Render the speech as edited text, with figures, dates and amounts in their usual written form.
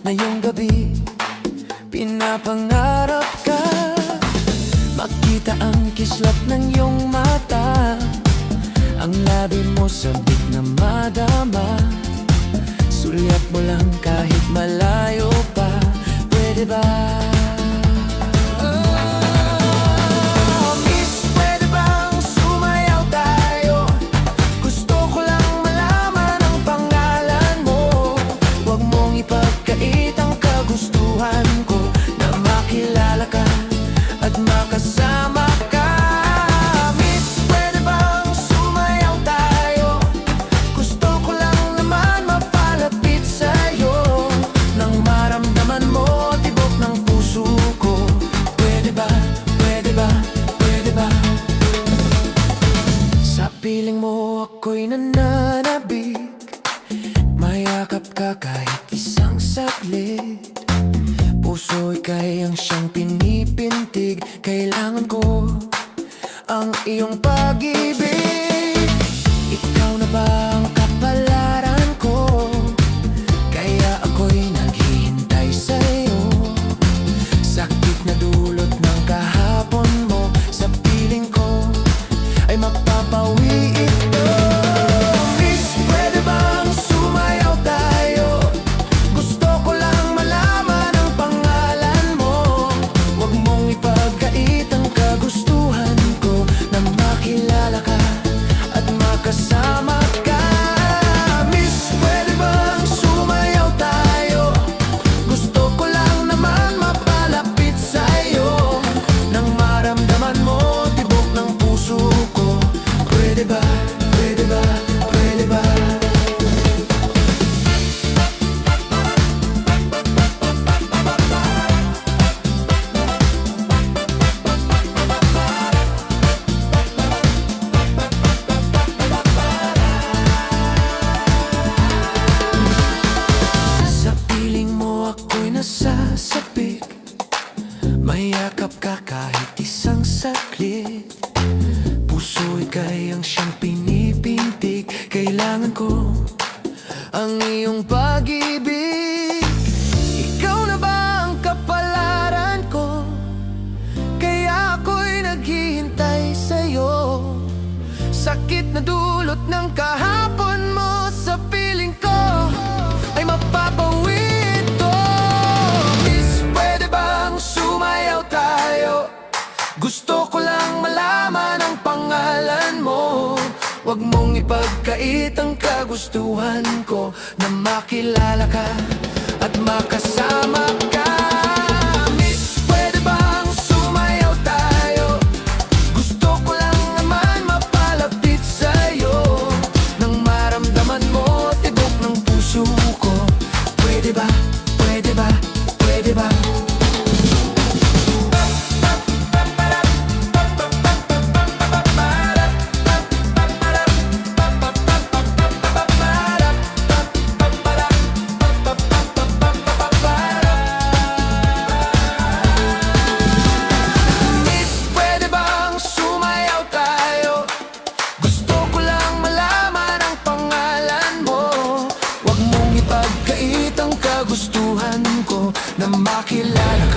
ngayong gabi pinapangarap ka. Makita ang kislap ng iyong mata, ang labi mo sabik na madama. Sulyap mo lang kahit malayo pa, pwede ba? Makasama ka, Miss, pwede bang sumayaw tayo? Gusto ko lang naman mapalapit sa'yo, nang maramdaman mo tibok ng puso ko. Pwede ba, pwede ba, pwede ba? Sa piling mo ako'y nananabik, mayakap ka kahit isang saglit. Puso ika'y ang siyang pinipintig, kailangan ko ang iyong pag-ibig. Ikaw na ba ang kapalaran ko? Kaya ako'y naghihintay sa'yo. Sakit na dulot ng kahapon mo, sa piling ko ay mapapawi ito. Miss, pwede bang sumayaw tayo? Gusto ko lang malaman ang pangalan mo. Huwag mong ipagkait ang kagustuhan ko, na makilala ka at makasama ka. Miss, pwede bang sumayaw tayo? Gusto ko lang naman mapalapit sa'yo, nang maramdaman mo tibok ng puso ko. Pwede ba, pwede ba, pwede ba? Sa piling mo ako'y nasasapik, mayakap ka kahit isang saglit. Puso ika'y ang siyang pinipintig, kailangan ko ang iyong pag-ibig. Ikaw na ba ang kapalaran ko? Kaya ako'y naghihintay sa'yo. Sakit na dulot ng kahapon mo, sa piling ko ay mapapawi ito. Miss, pwede bang sumayaw tayo? Gusto ko lang malaman ang pangalan mo. Huwag mong ipagkait ang kagustuhan ko, na makilala ka at makasama ka. Miss, pwede bang sumayaw tayo? Gusto ko lang naman mapalapit sa'yo, nang maramdaman mo tibok ng puso ko. Pwede ba, pwede ba, pwede ba? Gustuhan ko na makilala ka